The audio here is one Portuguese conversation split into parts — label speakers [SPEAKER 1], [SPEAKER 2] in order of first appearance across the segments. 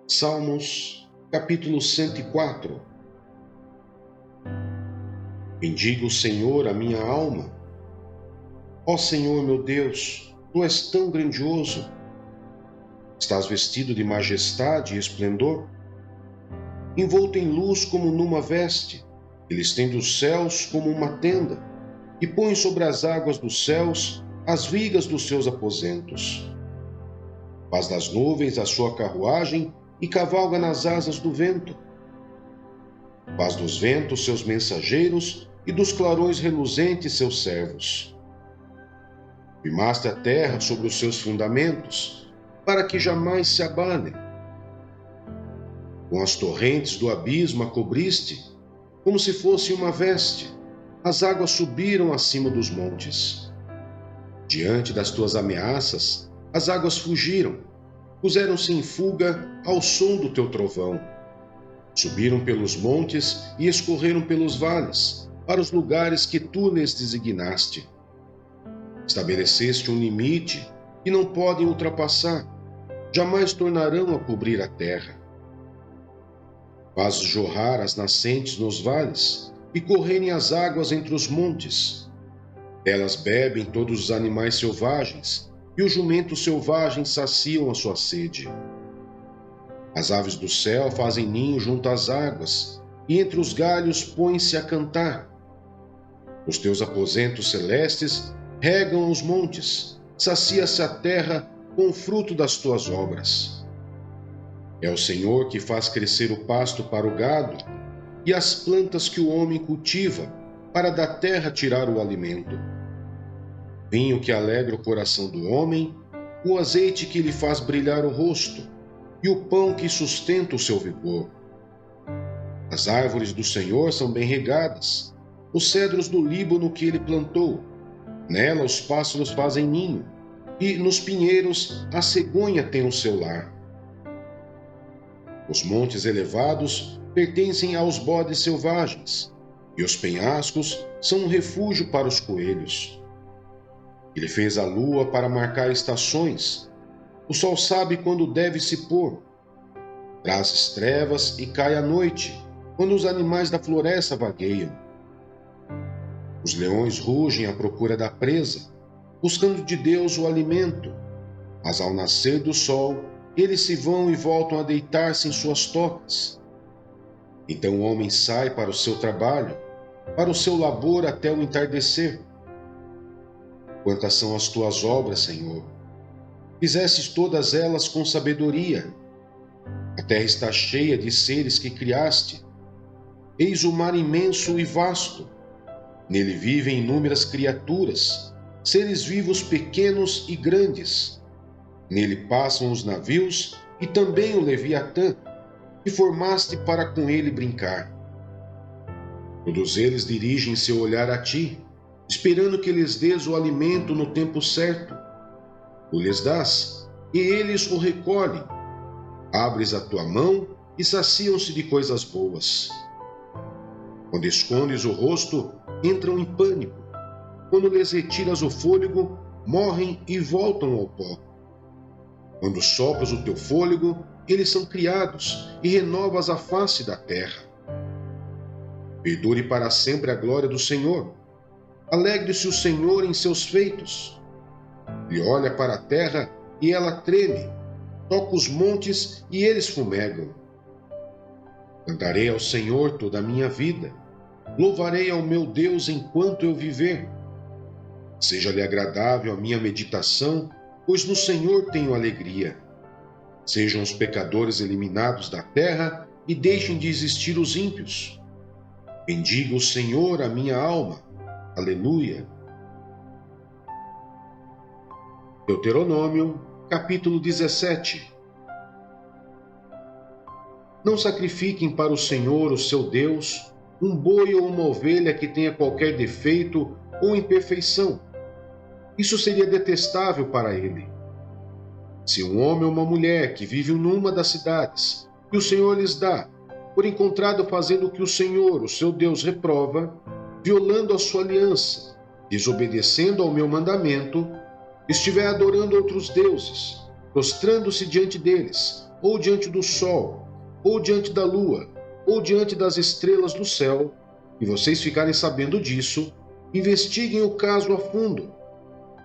[SPEAKER 1] Salmos, capítulo 104. Bendiga o Senhor a minha alma. Ó Senhor meu Deus, Tu és tão grandioso. Estás vestido de majestade e esplendor, envolto em luz como numa veste. Ele estende os céus como uma tenda e põe sobre as águas dos céus as vigas dos seus aposentos. Faz das nuvens a sua carruagem e cavalga nas asas do vento. Faz dos ventos seus mensageiros e dos clarões reluzentes seus servos. Firmaste a terra sobre os seus fundamentos, para que jamais se abale. Com as torrentes do abismo a cobriste, como se fosse uma veste. As águas subiram acima dos montes. Diante das tuas ameaças, as águas fugiram, puseram-se em fuga ao som do teu trovão. Subiram pelos montes e escorreram pelos vales, para os lugares que tu lhes designaste. Estabeleceste um limite que não podem ultrapassar, jamais tornarão a cobrir a terra. Fazes jorrar as nascentes nos vales e correrem as águas entre os montes. Elas bebem todos os animais selvagens, e os jumentos selvagens saciam a sua sede. As aves do céu fazem ninho junto às águas, e entre os galhos põem-se a cantar. Os teus aposentos celestes regam os montes, sacia-se a terra com o fruto das tuas obras. É o Senhor que faz crescer o pasto para o gado, e as plantas que o homem cultiva, para da terra tirar o alimento. Vinho que alegra o coração do homem, o azeite que lhe faz brilhar o rosto, e o pão que sustenta o seu vigor. As árvores do Senhor são bem regadas, os cedros do Líbano que ele plantou. Nela os pássaros fazem ninho, e nos pinheiros a cegonha tem o seu lar. Os montes elevados pertencem aos bodes selvagens, e os penhascos são um refúgio para os coelhos. Ele fez a lua para marcar estações. O sol sabe quando deve se pôr. Traz trevas e cai a noite, quando os animais da floresta vagueiam. Os leões rugem à procura da presa, buscando de Deus o alimento. Mas ao nascer do sol, eles se vão e voltam a deitar-se em suas tocas. Então o homem sai para o seu trabalho, para o seu labor até o entardecer. Quantas são as tuas obras, Senhor? Fizestes todas elas com sabedoria. A terra está cheia de seres que criaste. Eis o mar imenso e vasto. Nele vivem inúmeras criaturas, seres vivos pequenos e grandes. Nele passam os navios e também o Leviatã, que formaste para com ele brincar. Todos eles dirigem seu olhar a ti, esperando que lhes dês o alimento no tempo certo. Tu lhes dás, e eles o recolhem. Abres a tua mão e saciam-se de coisas boas. Quando escondes o rosto, entram em pânico. Quando lhes retiras o fôlego, morrem e voltam ao pó. Quando sopras o teu fôlego, eles são criados e renovas a face da terra. Perdure para sempre a glória do Senhor. Alegre-se o Senhor em seus feitos. Ele olha para a terra e ela treme. Toca os montes e eles fumegam. Cantarei ao Senhor toda a minha vida. Louvarei ao meu Deus enquanto eu viver. Seja-lhe agradável a minha meditação, pois no Senhor tenho alegria. Sejam os pecadores eliminados da terra e deixem de existir os ímpios. Bendiga o Senhor a minha alma. Aleluia. Deuteronômio, capítulo 17. Não sacrifiquem para o Senhor, o seu Deus, um boi ou uma ovelha que tenha qualquer defeito ou imperfeição. Isso seria detestável para ele. Se um homem ou uma mulher que vive numa das cidades que o Senhor lhes dá, for encontrado fazendo o que o Senhor, o seu Deus, reprova, violando a sua aliança, desobedecendo ao meu mandamento, estiver adorando outros deuses, prostrando-se diante deles, ou diante do sol, ou diante da lua, ou diante das estrelas do céu, e vocês ficarem sabendo disso, investiguem o caso a fundo.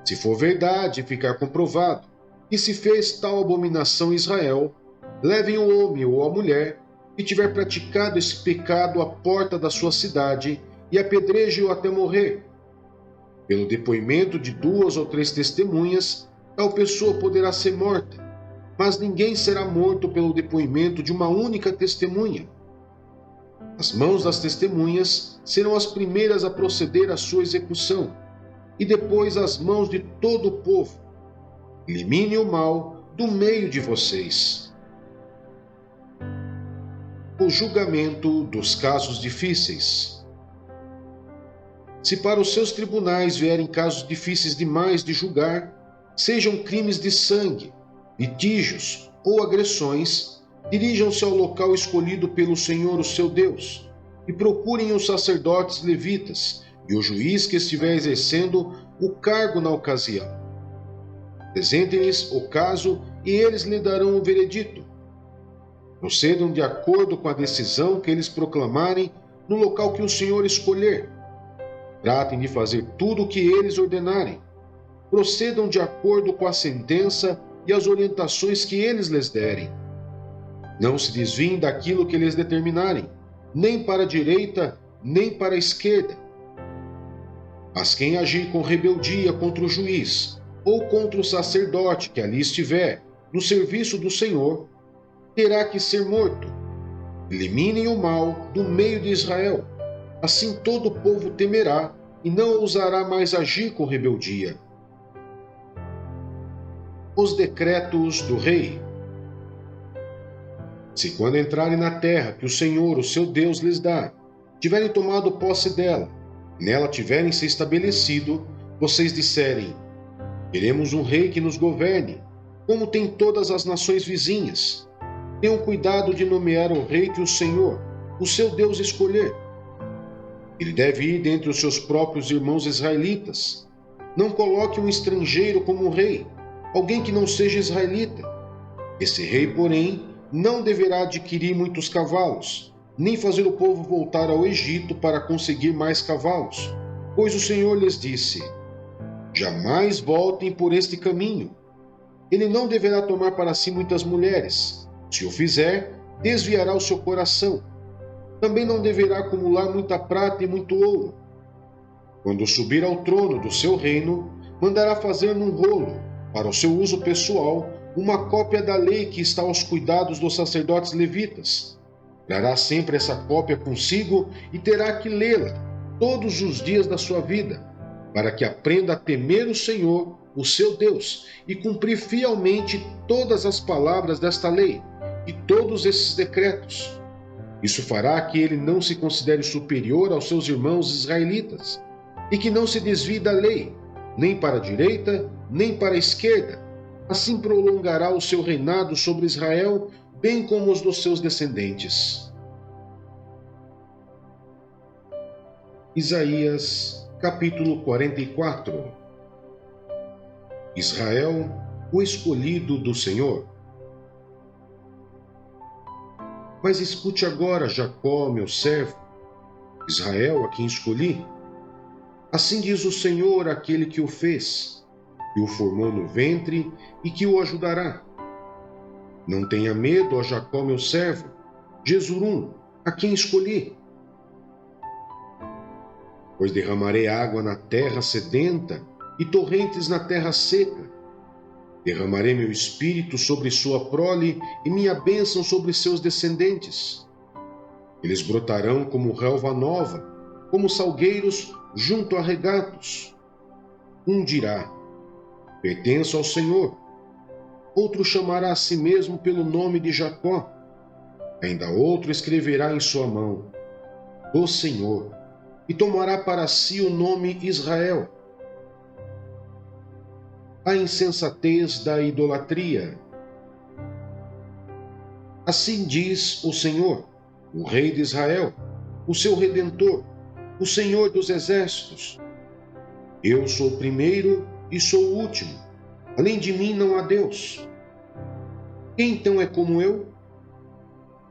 [SPEAKER 1] Se for verdade e ficar comprovado que se fez tal abominação em Israel, levem o homem ou a mulher que tiver praticado esse pecado à porta da sua cidade e apedrejem-o até morrer. Pelo depoimento de 2 ou 3 testemunhas, tal pessoa poderá ser morta, mas ninguém será morto pelo depoimento de uma única testemunha. As mãos das testemunhas serão as primeiras a proceder à sua execução, e depois as mãos de todo o povo. Elimine o mal do meio de vocês. O julgamento dos casos difíceis. Se para os seus tribunais vierem casos difíceis demais de julgar, sejam crimes de sangue, litígios ou agressões, dirijam-se ao local escolhido pelo Senhor, o seu Deus, e procurem os sacerdotes levitas e o juiz que estiver exercendo o cargo na ocasião. Apresentem-lhes o caso e eles lhe darão o veredito. Procedam de acordo com a decisão que eles proclamarem no local que o Senhor escolher. Tratem de fazer tudo o que eles ordenarem. Procedam de acordo com a sentença e as orientações que eles lhes derem. Não se desviem daquilo que eles determinarem, nem para a direita, nem para a esquerda. Mas quem agir com rebeldia contra o juiz, ou contra o sacerdote que ali estiver, no serviço do Senhor, terá que ser morto. Eliminem o mal do meio de Israel. Assim todo o povo temerá e não ousará mais agir com rebeldia. Os decretos do rei. Se quando entrarem na terra que o Senhor, o seu Deus, lhes dá, tiverem tomado posse dela, e nela tiverem se estabelecido, vocês disserem: queremos um rei que nos governe, como tem todas as nações vizinhas. Tenham cuidado de nomear o rei que o Senhor, o seu Deus, escolher. Ele deve ir dentre os seus próprios irmãos israelitas. Não coloque um estrangeiro como rei, alguém que não seja israelita. Esse rei, porém, não deverá adquirir muitos cavalos, nem fazer o povo voltar ao Egito para conseguir mais cavalos, pois o Senhor lhes disse: jamais voltem por este caminho. Ele não deverá tomar para si muitas mulheres. Se o fizer, desviará o seu coração. Também não deverá acumular muita prata e muito ouro. Quando subir ao trono do seu reino, mandará fazer num rolo, para o seu uso pessoal, uma cópia da lei que está aos cuidados dos sacerdotes levitas. Trará sempre essa cópia consigo e terá que lê-la todos os dias da sua vida, para que aprenda a temer o Senhor, o seu Deus, e cumprir fielmente todas as palavras desta lei e todos esses decretos. Isso fará que ele não se considere superior aos seus irmãos israelitas e que não se desvie da lei, nem para a direita, nem para a esquerda. Assim prolongará o seu reinado sobre Israel, bem como os dos seus descendentes. Isaías, capítulo 44. Israel, o escolhido do Senhor. Mas escute agora, Jacó, meu servo, Israel, a quem escolhi. Assim diz o Senhor, aquele que o fez, que o formou no ventre e que o ajudará. Não tenha medo, ó Jacó, meu servo, Jesurum, a quem escolhi. Pois derramarei água na terra sedenta e torrentes na terra seca. Derramarei meu espírito sobre sua prole e minha bênção sobre seus descendentes. Eles brotarão como relva nova, como salgueiros junto a regatos. Um dirá: pertenço ao Senhor. Outro chamará a si mesmo pelo nome de Jacó. Ainda outro escreverá em sua mão: do Senhor, e tomará para si o nome Israel. A insensatez da idolatria. Assim diz o Senhor, o Rei de Israel, o seu Redentor, o Senhor dos Exércitos: eu sou o primeiro e sou o último. Além de mim não há Deus. quem então é como eu?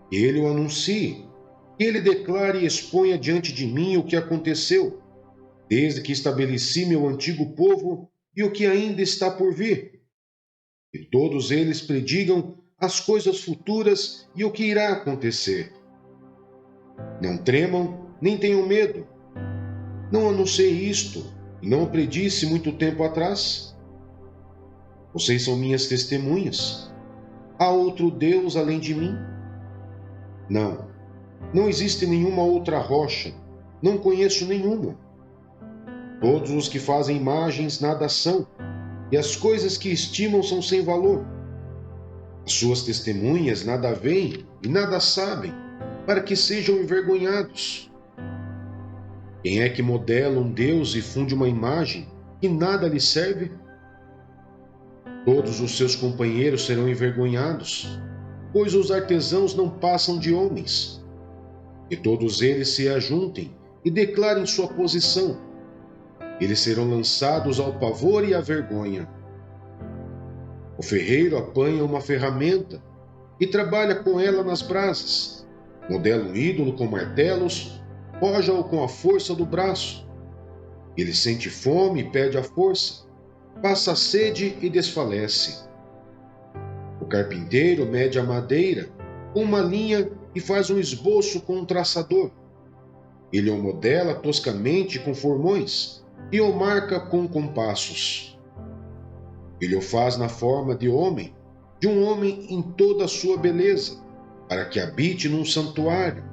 [SPEAKER 1] Que ele o anuncie, que ele declare e exponha diante de mim o que aconteceu, desde que estabeleci meu antigo povo e o que ainda está por vir. E todos eles predigam as coisas futuras e o que irá acontecer. Não tremam, nem tenham medo. Não anunciei isto e não o predisse muito tempo atrás? Vocês são minhas testemunhas. Há outro Deus além de mim? Não, não existe nenhuma outra rocha. Não conheço nenhuma. Todos os que fazem imagens nada são, e as coisas que estimam são sem valor. As suas testemunhas nada veem e nada sabem, para que sejam envergonhados. Quem é que modela um Deus e funde uma imagem que nada lhe serve? Todos os seus companheiros serão envergonhados, pois os artesãos não passam de homens. E todos eles se ajuntem e declarem sua posição. Eles serão lançados ao pavor e à vergonha. O ferreiro apanha uma ferramenta e trabalha com ela nas brasas. Modela um ídolo com martelos, forja-o com a força do braço. Ele sente fome e pede a força, passa sede e desfalece. O carpinteiro mede a madeira com uma linha e faz um esboço com um traçador. Ele o modela toscamente com formões e o marca com compassos. Ele o faz na forma de um homem em toda a sua beleza, para que habite num santuário.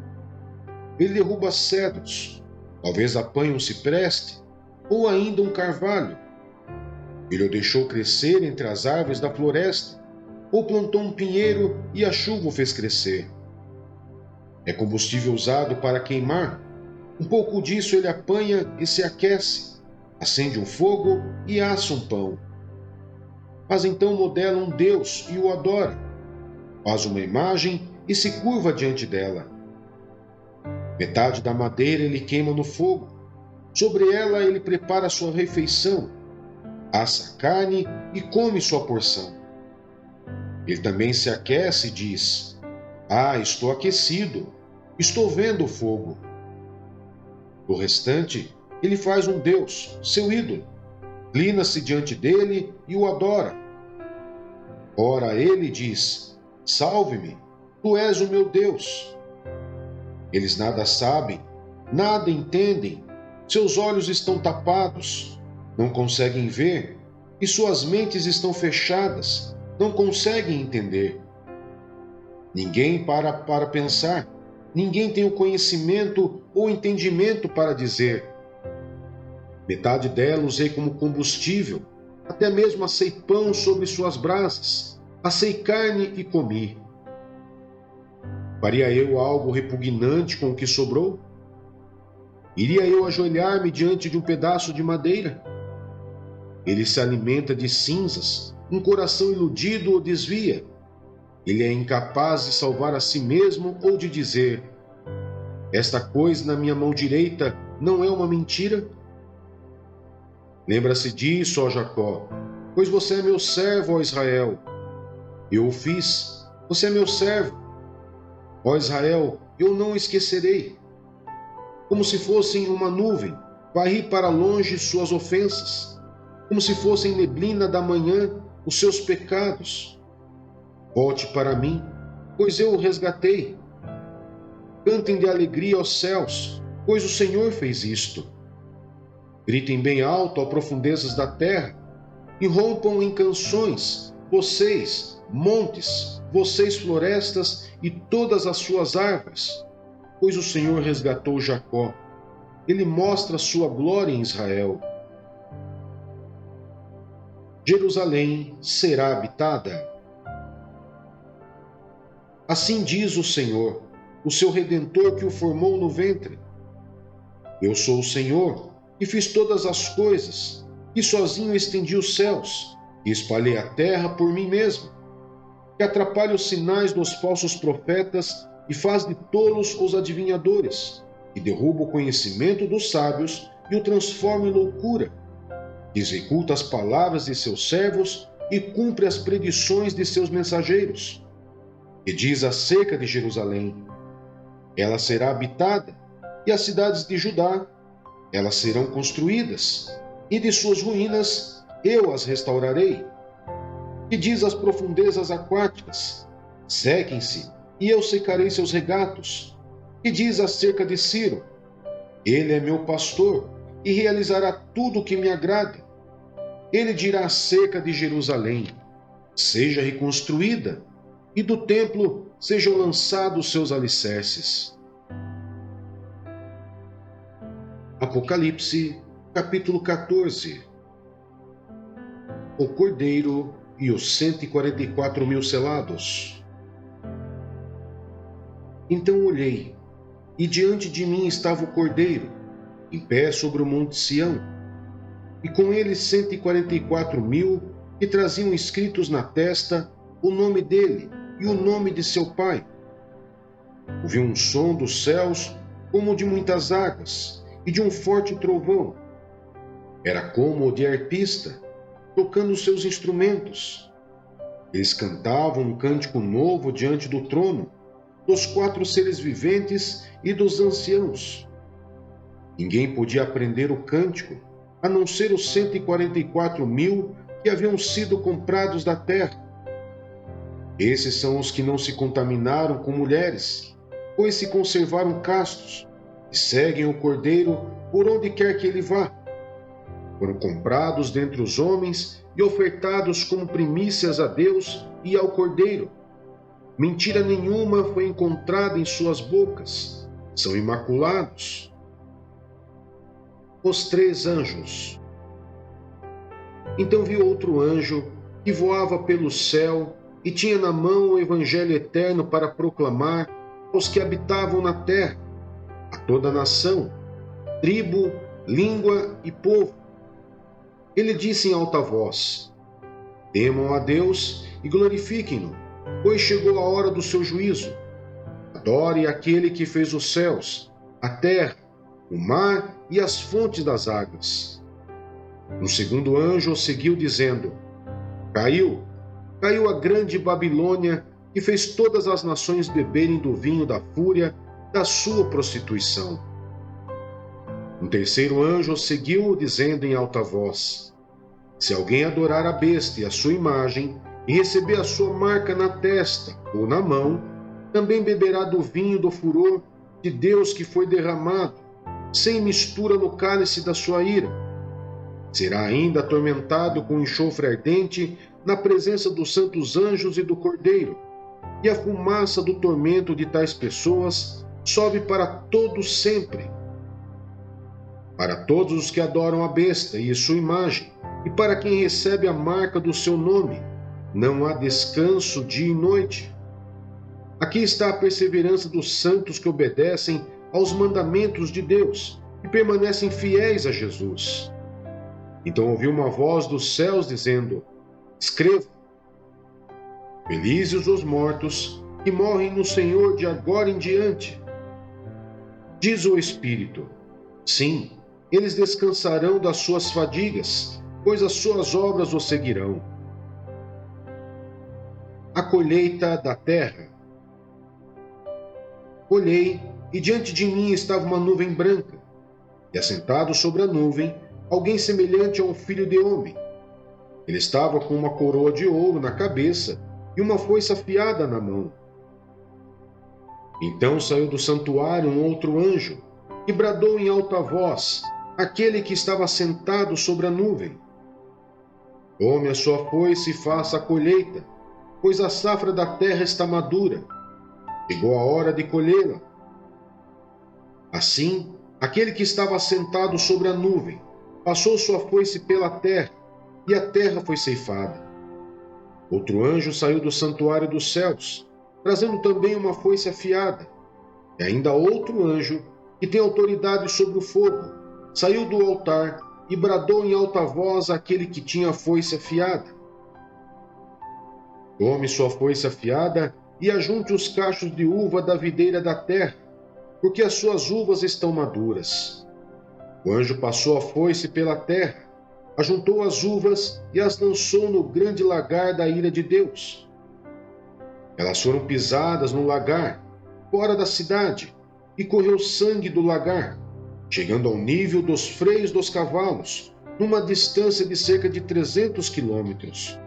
[SPEAKER 1] Ele derruba cedros, talvez apanhe um cipreste, ou ainda um carvalho. Ele o deixou crescer entre as árvores da floresta, ou plantou um pinheiro e a chuva o fez crescer. É combustível usado para queimar. Um pouco disso ele apanha e se aquece, acende um fogo e assa um pão. Mas então modela um Deus e o adora. Faz uma imagem e se curva diante dela. Metade da madeira ele queima no fogo. Sobre ela ele prepara sua refeição, assa a carne e come sua porção. Ele também se aquece e diz: Ah, estou aquecido, estou vendo o fogo. Do restante, ele faz um Deus, seu ídolo, inclina-se diante dele e o adora. Ora, ele diz: Salve-me, tu és o meu Deus. Eles nada sabem, nada entendem, seus olhos estão tapados, não conseguem ver, e suas mentes estão fechadas, não conseguem entender. Ninguém para pensar, ninguém tem o conhecimento ou entendimento para dizer. Metade dela usei como combustível, até mesmo assei pão sobre suas brasas, assei carne e comi. Faria eu algo repugnante com o que sobrou? Iria eu ajoelhar-me diante de um pedaço de madeira? Ele se alimenta de cinzas, um coração iludido o desvia. Ele é incapaz de salvar a si mesmo ou de dizer: Esta coisa na minha mão direita não é uma mentira? Lembra-se disso, ó Jacó, pois você é meu servo, ó Israel. Eu o fiz, você é meu servo. Ó Israel, eu não o esquecerei. Como se fossem uma nuvem, varri para longe suas ofensas. Como se fossem neblina da manhã, os seus pecados. Volte para mim, pois eu o resgatei. Cantem de alegria aos céus, pois o Senhor fez isto. Gritem bem alto às profundezas da terra, e rompam em canções, vocês, montes, vocês, florestas e todas as suas árvores, pois o Senhor resgatou Jacó. Ele mostra sua glória em Israel. Jerusalém será habitada. Assim diz o Senhor, o seu Redentor que o formou no ventre. Eu sou o Senhor, que fiz todas as coisas, que sozinho estendi os céus, e espalhei a terra por mim mesmo, que atrapalha os sinais dos falsos profetas e faz de tolos os adivinhadores, que derruba o conhecimento dos sábios e o transforma em loucura, que executa as palavras de seus servos e cumpre as predições de seus mensageiros, que diz acerca de Jerusalém: ela será habitada, e as cidades de Judá, elas serão construídas, e de suas ruínas eu as restaurarei. Que diz às profundezas aquáticas: sequem-se, e eu secarei seus regatos. Que diz acerca de Ciro: ele é meu pastor, e realizará tudo o que me agrada. Ele dirá acerca de Jerusalém: seja reconstruída, e do templo sejam lançados seus alicerces. Apocalipse, capítulo 14. O Cordeiro e os 144.000 selados. Então olhei, e diante de mim estava o Cordeiro, em pé sobre o monte Sião, e com ele 144.000 que traziam escritos na testa o nome dele e o nome de seu pai. Ouvi um som dos céus como de muitas águas e de um forte trovão. Era como o de arpista, tocando seus instrumentos. Eles cantavam um cântico novo diante do trono, dos 4 seres viventes e dos anciãos. Ninguém podia aprender o cântico, a não ser os 144.000 que haviam sido comprados da terra. Esses são os que não se contaminaram com mulheres, pois se conservaram castos e seguem o Cordeiro por onde quer que ele vá. Foram comprados dentre os homens e ofertados como primícias a Deus e ao Cordeiro. Mentira nenhuma foi encontrada em suas bocas. São imaculados. Os 3 anjos. Então vi outro anjo que voava pelo céu e tinha na mão o evangelho eterno para proclamar aos que habitavam na terra, a toda nação, tribo, língua e povo. Ele disse em alta voz: temam a Deus e glorifiquem-no, pois chegou a hora do seu juízo. Adore aquele que fez os céus, a terra, o mar e as fontes das águas. Um segundo anjo o seguiu, dizendo: caiu a grande Babilônia, que fez todas as nações beberem do vinho da fúria da sua prostituição. Um terceiro anjo o seguiu, dizendo em alta voz: se alguém adorar a besta e a sua imagem, e receber a sua marca na testa ou na mão, também beberá do vinho do furor de Deus que foi derramado, sem mistura no cálice da sua ira. Será ainda atormentado com enxofre ardente na presença dos santos anjos e do Cordeiro, e a fumaça do tormento de tais pessoas sobe para todos sempre. Para todos os que adoram a besta e sua imagem, e para quem recebe a marca do seu nome, não há descanso dia e noite. Aqui está a perseverança dos santos que obedecem aos mandamentos de Deus e permanecem fiéis a Jesus. Então ouvi uma voz dos céus dizendo: escreva: felizes os mortos que morrem no Senhor de agora em diante. Diz o Espírito: sim, eles descansarão das suas fadigas, pois as suas obras os seguirão. A colheita da terra. Olhei, e diante de mim estava uma nuvem branca, e assentado sobre a nuvem, alguém semelhante a um filho de homem. Ele estava com uma coroa de ouro na cabeça e uma foice afiada na mão. Então saiu do santuário um outro anjo, e bradou em alta voz àquele que estava sentado sobre a nuvem: tome a sua foice e faça a colheita, pois a safra da terra está madura. Chegou a hora de colhê-la. Assim, aquele que estava sentado sobre a nuvem passou sua foice pela terra, e a terra foi ceifada. Outro anjo saiu do santuário dos céus, trazendo também uma foice afiada. E ainda outro anjo, que tem autoridade sobre o fogo, saiu do altar e bradou em alta voz àquele que tinha a foice afiada: tome sua foice afiada e ajunte os cachos de uva da videira da terra, porque as suas uvas estão maduras. O anjo passou a foice pela terra, ajuntou as uvas e as lançou no grande lagar da ira de Deus. Elas foram pisadas no lagar, fora da cidade, e correu sangue do lagar, chegando ao nível dos freios dos cavalos, numa distância de cerca de 300 quilômetros.